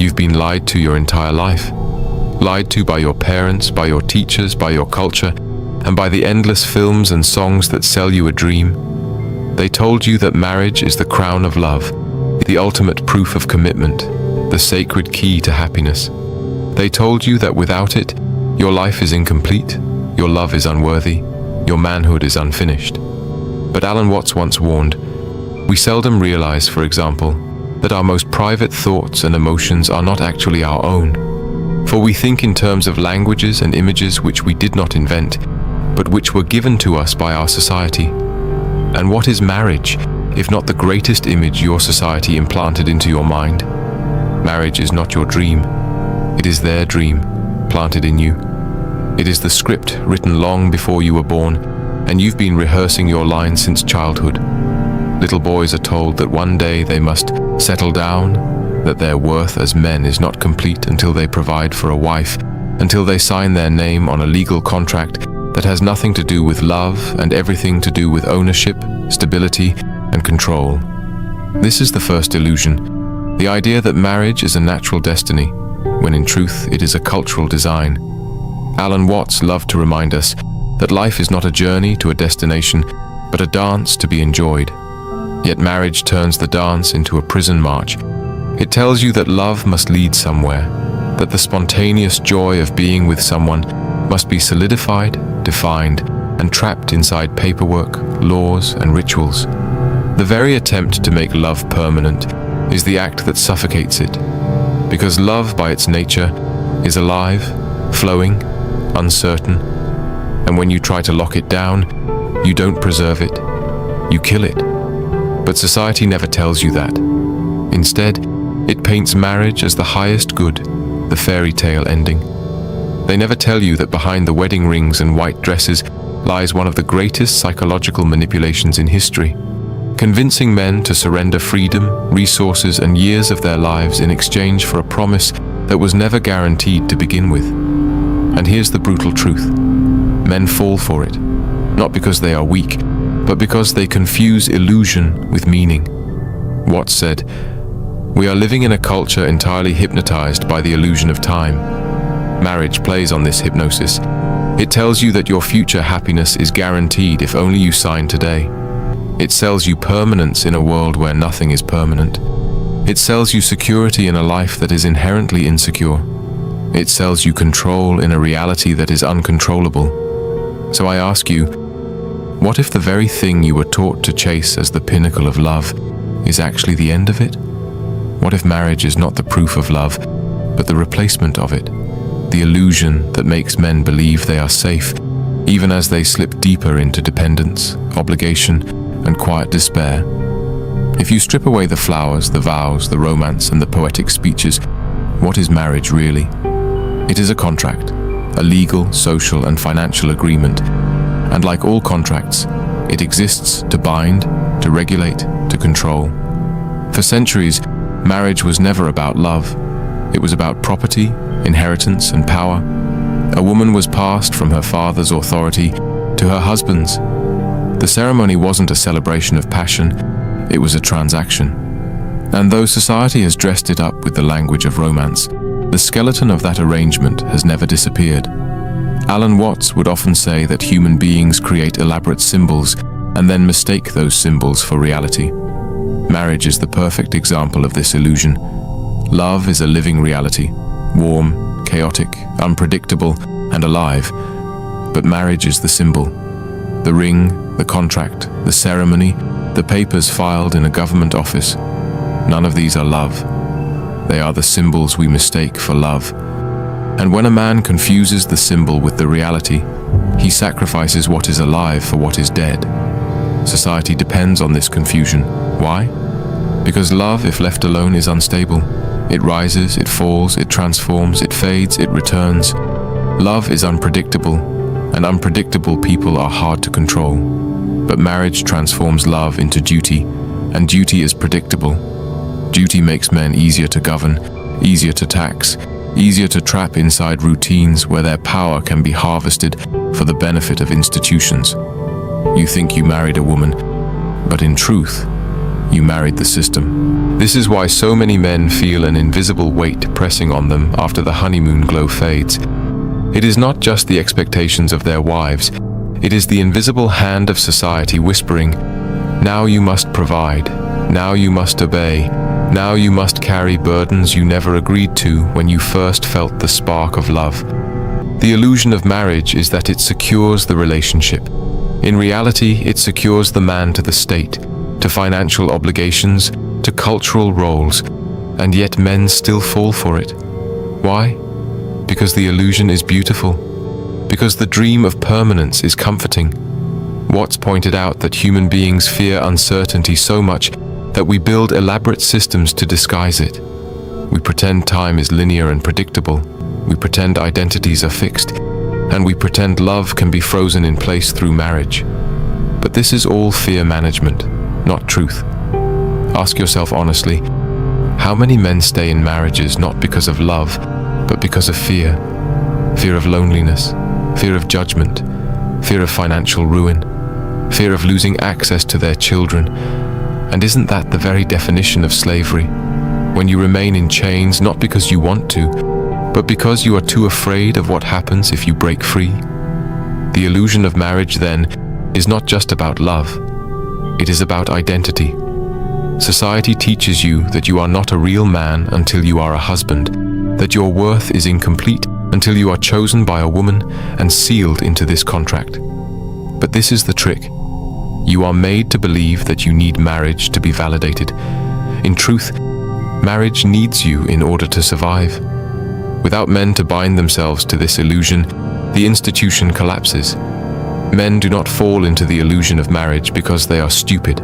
You've been lied to your entire life. Lied to by your parents, by your teachers, by your culture, and by the endless films and songs that sell you a dream. They told you that marriage is the crown of love, the ultimate proof of commitment, the sacred key to happiness. They told you that without it, your life is incomplete, your love is unworthy, your manhood is unfinished. But Alan Watts once warned, we seldom realize, for example, that our most private thoughts and emotions are not actually our own. For we think in terms of languages and images which we did not invent, but which were given to us by our society. And what is marriage, if not the greatest image your society implanted into your mind? Marriage is not your dream. It is their dream, planted in you. It is the script written long before you were born, and you've been rehearsing your lines since childhood. Little boys are told that one day they must settle down, that their worth as men is not complete until they provide for a wife, until they sign their name on a legal contract that has nothing to do with love and everything to do with ownership, stability, and control. This is the first illusion, the idea that marriage is a natural destiny, when in truth it is a cultural design. Alan Watts loved to remind us that life is not a journey to a destination, but a dance to be enjoyed. Yet marriage turns the dance into a prison march. It tells you that love must lead somewhere, that the spontaneous joy of being with someone must be solidified, defined, and trapped inside paperwork, laws, and rituals. The very attempt to make love permanent is the act that suffocates it, because love by its nature is alive, flowing, uncertain, and when you try to lock it down, you don't preserve it, you kill it. But society never tells you that. Instead, it paints marriage as the highest good, the fairy tale ending. They never tell you that behind the wedding rings and white dresses lies one of the greatest psychological manipulations in history, convincing men to surrender freedom, resources, and years of their lives in exchange for a promise that was never guaranteed to begin with. And here's the brutal truth. Men fall for it, not because they are weak, but because they confuse illusion with meaning. Watts said, "We are living in a culture entirely hypnotized by the illusion of time. Marriage plays on this hypnosis. It tells you that your future happiness is guaranteed if only you sign today. It sells you permanence in a world where nothing is permanent. It sells you security in a life that is inherently insecure. It sells you control in a reality that is uncontrollable. So I ask you, what if the very thing you were taught to chase as the pinnacle of love is actually the end of it? What if marriage is not the proof of love, but the replacement of it? The illusion that makes men believe they are safe, even as they slip deeper into dependence, obligation, and quiet despair. If you strip away the flowers, the vows, the romance, and the poetic speeches, what is marriage really? It is a contract, a legal, social, and financial agreement. And like all contracts, it exists to bind, to regulate, to control. For centuries, marriage was never about love. It was about property, inheritance, and power. A woman was passed from her father's authority to her husband's. The ceremony wasn't a celebration of passion, it was a transaction. And though society has dressed it up with the language of romance, the skeleton of that arrangement has never disappeared. Alan Watts would often say that human beings create elaborate symbols and then mistake those symbols for reality. Marriage is the perfect example of this illusion. Love is a living reality, warm, chaotic, unpredictable, and alive. But marriage is the symbol. The ring, the contract, the ceremony, the papers filed in a government office. None of these are love. They are the symbols we mistake for love. And when a man confuses the symbol with the reality, he sacrifices what is alive for what is dead. Society depends on this confusion. Why? Because love, if left alone, is unstable. It rises, it falls, it transforms, it fades, it returns. Love is unpredictable, and unpredictable people are hard to control. But marriage transforms love into duty, and duty is predictable. Duty makes men easier to govern, easier to tax, easier to trap inside routines where their power can be harvested for the benefit of institutions. You think you married a woman, but in truth, you married the system. This is why so many men feel an invisible weight pressing on them after the honeymoon glow fades. It is not just the expectations of their wives, it is the invisible hand of society whispering, "Now you must provide, now you must obey, now you must carry burdens you never agreed to when you first felt the spark of love." The illusion of marriage is that it secures the relationship. In reality, it secures the man to the state, to financial obligations, to cultural roles, and yet men still fall for it. Why? Because the illusion is beautiful. Because the dream of permanence is comforting. Watts pointed out that human beings fear uncertainty so much that we build elaborate systems to disguise it. We pretend time is linear and predictable. We pretend identities are fixed. And we pretend love can be frozen in place through marriage. But this is all fear management, not truth. Ask yourself honestly, how many men stay in marriages not because of love, but because of fear? Fear of loneliness, fear of judgment, fear of financial ruin, fear of losing access to their children. And isn't that the very definition of slavery? When you remain in chains not because you want to, but because you are too afraid of what happens if you break free. The illusion of marriage, then, is not just about love. It is about identity. Society teaches you that you are not a real man until you are a husband, that your worth is incomplete until you are chosen by a woman and sealed into this contract. But this is the trick. You are made to believe that you need marriage to be validated. In truth, marriage needs you in order to survive. Without men to bind themselves to this illusion, the institution collapses. Men do not fall into the illusion of marriage because they are stupid.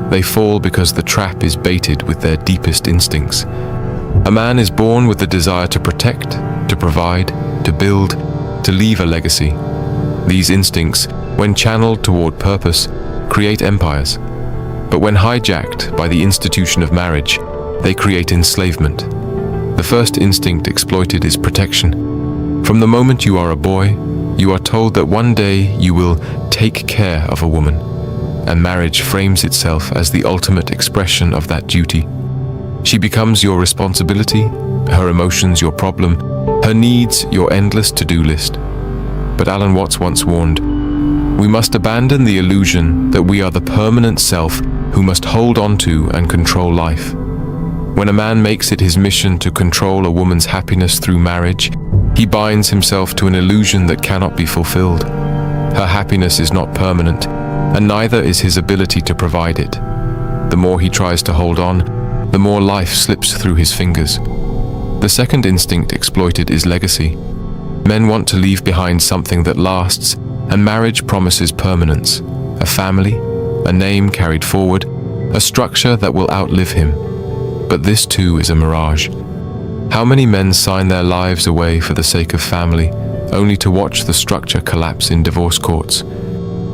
They fall because the trap is baited with their deepest instincts. A man is born with the desire to protect, to provide, to build, to leave a legacy. These instincts, when channeled toward purpose, create empires. But when hijacked by the institution of marriage, they create enslavement. The first instinct exploited is protection. From the moment you are a boy, you are told that one day you will take care of a woman, and marriage frames itself as the ultimate expression of that duty. She becomes your responsibility, her emotions your problem, her needs your endless to-do list. But Alan Watts once warned, we must abandon the illusion that we are the permanent self who must hold on to and control life. When a man makes it his mission to control a woman's happiness through marriage, he binds himself to an illusion that cannot be fulfilled. Her happiness is not permanent, and neither is his ability to provide it. The more he tries to hold on, the more life slips through his fingers. The second instinct exploited is legacy. Men want to leave behind something that lasts, and marriage promises permanence, a family, a name carried forward, a structure that will outlive him. But this too is a mirage. How many men sign their lives away for the sake of family, only to watch the structure collapse in divorce courts?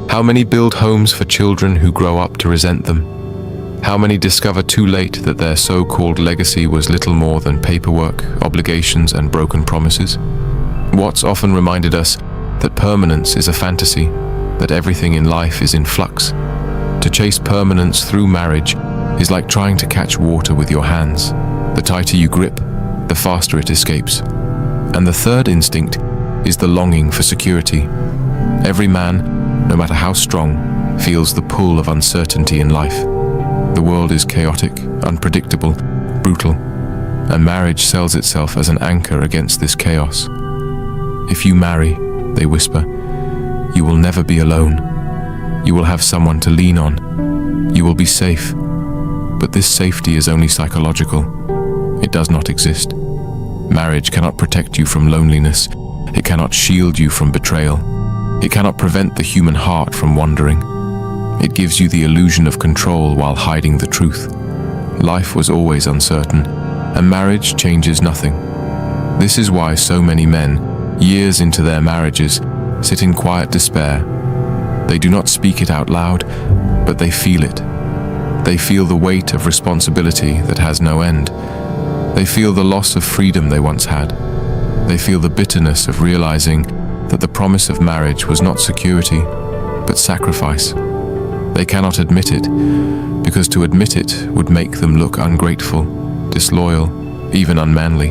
How many build homes for children who grow up to resent them? How many discover too late that their so-called legacy was little more than paperwork, obligations, and broken promises? Watts often reminded us that permanence is a fantasy, that everything in life is in flux. To chase permanence through marriage is like trying to catch water with your hands. The tighter you grip, the faster it escapes. And the third instinct is the longing for security. Every man, no matter how strong, feels the pull of uncertainty in life. The world is chaotic, unpredictable, brutal, and marriage sells itself as an anchor against this chaos. If you marry, they whisper, you will never be alone. You will have someone to lean on. You will be safe. But this safety is only psychological. It does not exist. Marriage cannot protect you from loneliness. It cannot shield you from betrayal. It cannot prevent the human heart from wandering. It gives you the illusion of control while hiding the truth. Life was always uncertain, and marriage changes nothing. This is why so many men, years into their marriages, sit in quiet despair. They do not speak it out loud, but they feel it. They feel the weight of responsibility that has no end. They feel the loss of freedom they once had. They feel the bitterness of realizing that the promise of marriage was not security, but sacrifice. They cannot admit it, because to admit it would make them look ungrateful, disloyal, even unmanly.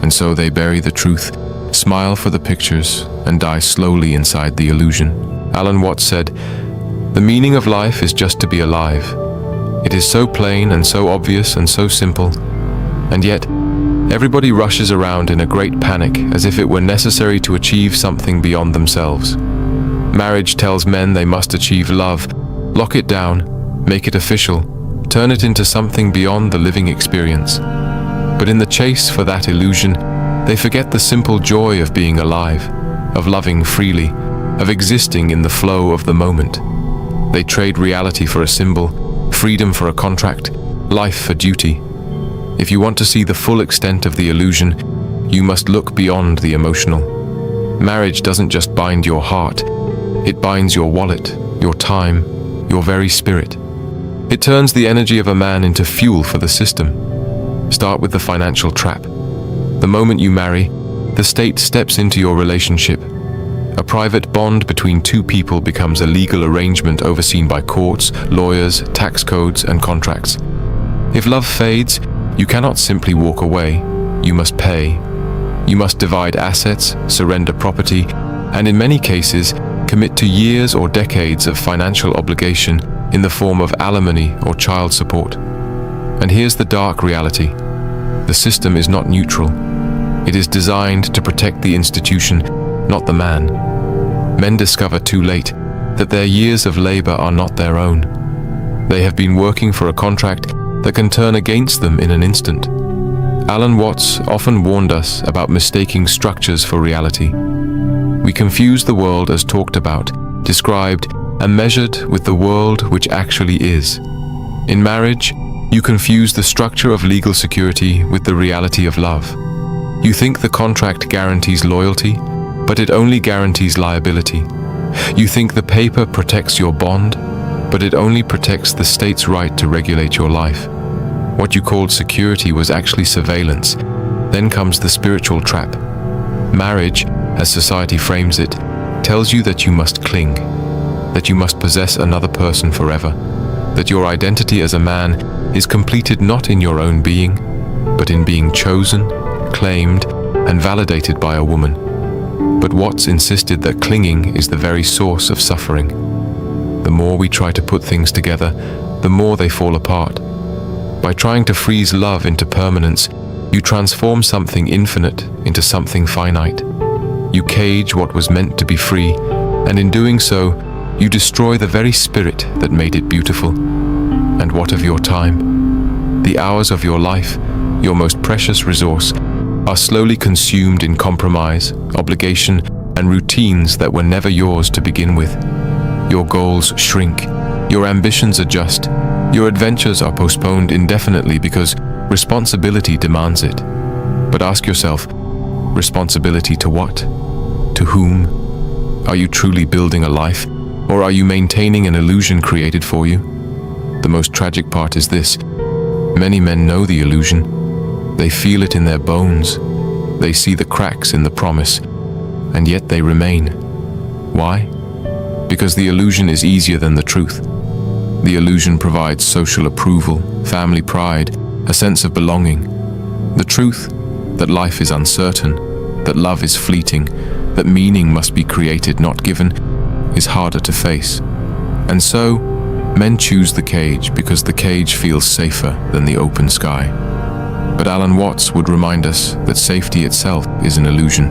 And so they bury the truth, smile for the pictures, and die slowly inside the illusion. Alan Watts said, "The meaning of life is just to be alive. It is so plain and so obvious and so simple, and yet everybody rushes around in a great panic as if it were necessary to achieve something beyond themselves. Marriage tells men they must achieve love, lock it down, make it official, turn it into something beyond the living experience. But in the chase for that illusion, they forget the simple joy of being alive, of loving freely, of existing in the flow of the moment. They trade reality for a symbol, freedom for a contract, life for duty. If you want to see the full extent of the illusion, you must look beyond the emotional. Marriage doesn't just bind your heart, it binds your wallet, your time, your very spirit. It turns the energy of a man into fuel for the system. Start with the financial trap. The moment you marry, the state steps into your relationship. A private bond between two people becomes a legal arrangement overseen by courts, lawyers, tax codes, and contracts. If love fades, you cannot simply walk away. You must pay. You must divide assets, surrender property, and in many cases, commit to years or decades of financial obligation in the form of alimony or child support. And here's the dark reality. The system is not neutral. It is designed to protect the institution, not the man. Men discover too late that their years of labor are not their own. They have been working for a contract that can turn against them in an instant. Alan Watts often warned us about mistaking structures for reality. We confuse the world as talked about, described, and measured with the world which actually is. In marriage, you confuse the structure of legal security with the reality of love. You think the contract guarantees loyalty, but it only guarantees liability. You think the paper protects your bond, but it only protects the state's right to regulate your life. What you called security was actually surveillance. Then comes the spiritual trap. Marriage, as society frames it, tells you that you must cling, that you must possess another person forever, that your identity as a man is completed not in your own being, but in being chosen, claimed, and validated by a woman. But Watts insisted that clinging is the very source of suffering. The more we try to put things together, the more they fall apart. By trying to freeze love into permanence, you transform something infinite into something finite. You cage what was meant to be free, and in doing so, you destroy the very spirit that made it beautiful. And what of your time? The hours of your life, your most precious resource, are slowly consumed in compromise, obligation, and routines that were never yours to begin with. Your goals shrink, your ambitions adjust, your adventures are postponed indefinitely because responsibility demands it. But ask yourself, responsibility to what? To whom? Are you truly building a life, or are you maintaining an illusion created for you? The most tragic part is this. Many men know the illusion. They feel it in their bones. They see the cracks in the promise, and yet they remain. Why? Because the illusion is easier than the truth. The illusion provides social approval, family pride, a sense of belonging. The truth, that life is uncertain, that love is fleeting, that meaning must be created, not given, is harder to face. And so, men choose the cage because the cage feels safer than the open sky. But Alan Watts would remind us that safety itself is an illusion.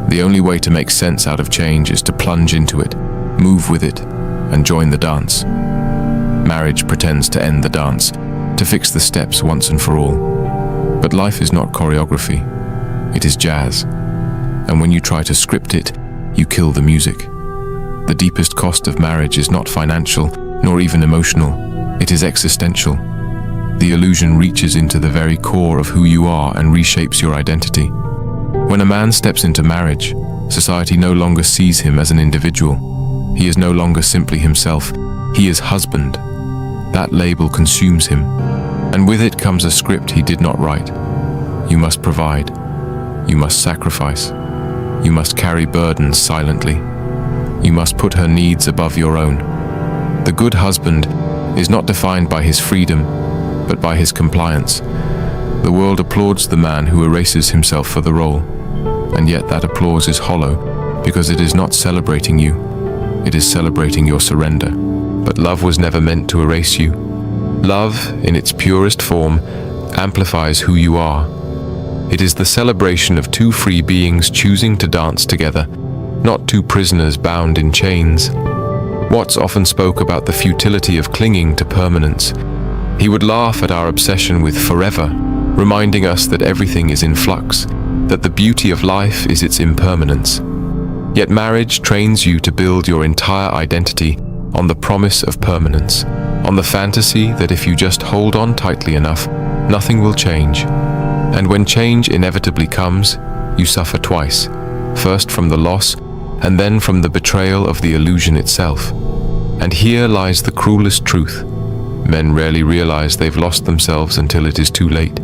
The only way to make sense out of change is to plunge into it, move with it, and join the dance. Marriage pretends to end the dance, to fix the steps once and for all. But life is not choreography, it is jazz. And when you try to script it, you kill the music. The deepest cost of marriage is not financial, nor even emotional. It is existential. The illusion reaches into the very core of who you are and reshapes your identity. When a man steps into marriage, society no longer sees him as an individual. He is no longer simply himself. He is husband. That label consumes him, and with it comes a script he did not write. You must provide. You must sacrifice. You must carry burdens silently. You must put her needs above your own. The good husband is not defined by his freedom, but by his compliance. The world applauds the man who erases himself for the role, and yet that applause is hollow, because it is not celebrating you, it is celebrating your surrender. But love was never meant to erase you. Love, in its purest form, amplifies who you are. It is the celebration of two free beings choosing to dance together, not two prisoners bound in chains. Watts often spoke about the futility of clinging to permanence. He would laugh at our obsession with forever, reminding us that everything is in flux, that the beauty of life is its impermanence. Yet marriage trains you to build your entire identity on the promise of permanence, on the fantasy that if you just hold on tightly enough, nothing will change. And when change inevitably comes, you suffer twice, first from the loss, and then from the betrayal of the illusion itself. And here lies the cruelest truth. Men rarely realize they've lost themselves until it is too late.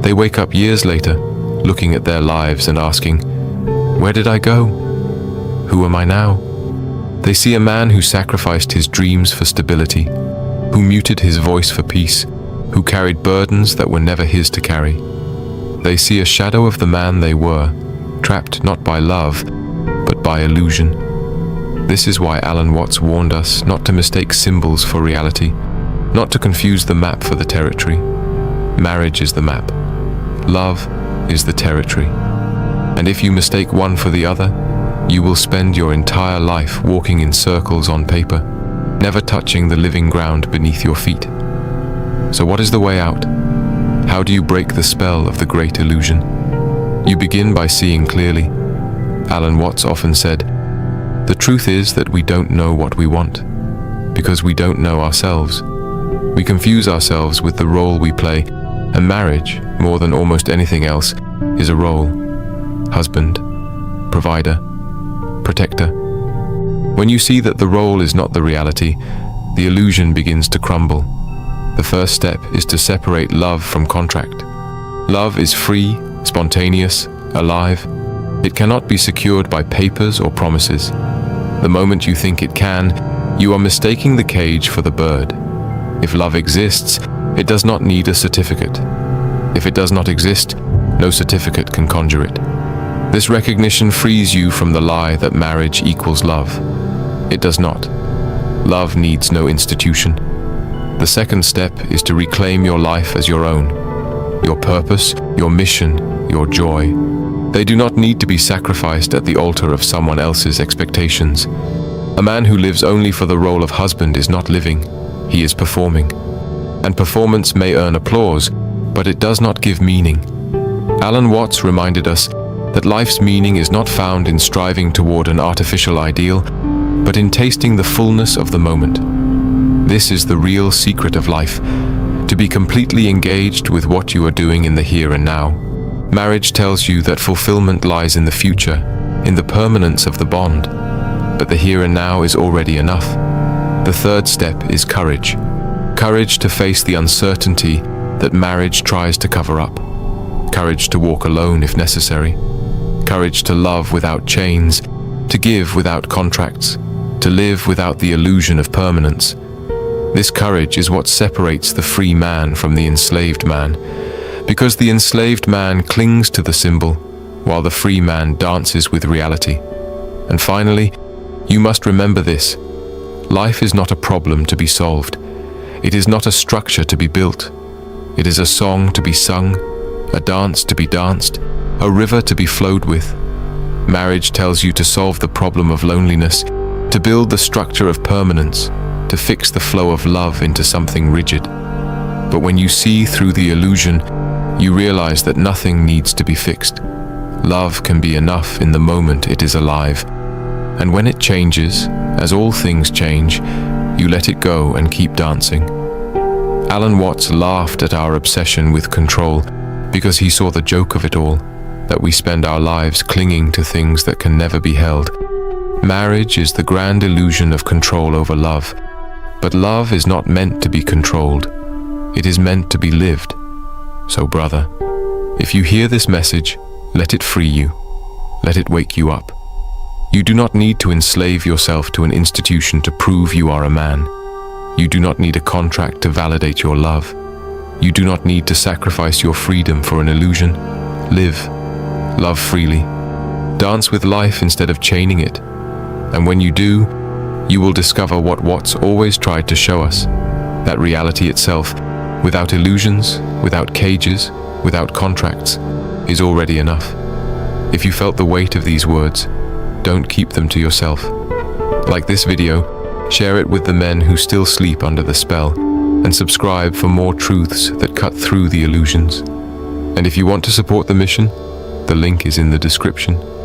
They wake up years later, looking at their lives and asking, "Where did I go? Who am I now?" They see a man who sacrificed his dreams for stability, who muted his voice for peace, who carried burdens that were never his to carry. They see a shadow of the man they were, trapped not by love, but by illusion. This is why Alan Watts warned us not to mistake symbols for reality, not to confuse the map for the territory. Marriage is the map. Love is the territory. And if you mistake one for the other, you will spend your entire life walking in circles on paper, never touching the living ground beneath your feet. So what is the way out? How do you break the spell of the great illusion? You begin by seeing clearly. Alan Watts often said, "The truth is that we don't know what we want, because we don't know ourselves. We confuse ourselves with the role we play, and marriage, more than almost anything else, is a role. Husband, provider, protector. When you see that the role is not the reality, the illusion begins to crumble. The first step is to separate love from contract. Love is free, spontaneous, alive. It cannot be secured by papers or promises. The moment you think it can, you are mistaking the cage for the bird. If love exists, it does not need a certificate. If it does not exist, no certificate can conjure it. This recognition frees you from the lie that marriage equals love. It does not. Love needs no institution. The second step is to reclaim your life as your own. Your purpose, your mission, your joy. They do not need to be sacrificed at the altar of someone else's expectations. A man who lives only for the role of husband is not living, he is performing. And performance may earn applause, but it does not give meaning. Alan Watts reminded us that life's meaning is not found in striving toward an artificial ideal, but in tasting the fullness of the moment. This is the real secret of life, to be completely engaged with what you are doing in the here and now. Marriage tells you that fulfillment lies in the future, in the permanence of the bond, but the here and now is already enough. The third step is courage. Courage to face the uncertainty that marriage tries to cover up. Courage to walk alone if necessary. Courage to love without chains, to give without contracts, to live without the illusion of permanence. This courage is what separates the free man from the enslaved man, because the enslaved man clings to the symbol, while the free man dances with reality. And finally, you must remember this. Life is not a problem to be solved. It is not a structure to be built. It is a song to be sung, a dance to be danced, a river to be flowed with. Marriage tells you to solve the problem of loneliness, to build the structure of permanence, to fix the flow of love into something rigid. But when you see through the illusion, you realize that nothing needs to be fixed. Love can be enough in the moment it is alive. And when it changes, as all things change, you let it go and keep dancing. Alan Watts laughed at our obsession with control because he saw the joke of it all, that we spend our lives clinging to things that can never be held. Marriage is the grand illusion of control over love, but love is not meant to be controlled. It is meant to be lived. So, brother, if you hear this message, let it free you. Let it wake you up. You do not need to enslave yourself to an institution to prove you are a man. You do not need a contract to validate your love. You do not need to sacrifice your freedom for an illusion. Live. Love freely. Dance with life instead of chaining it. And when you do, you will discover what Watts always tried to show us, that reality itself, without illusions, without cages, without contracts, is already enough. If you felt the weight of these words, don't keep them to yourself. Like this video, share it with the men who still sleep under the spell, and subscribe for more truths that cut through the illusions. And if you want to support the mission, the link is in the description.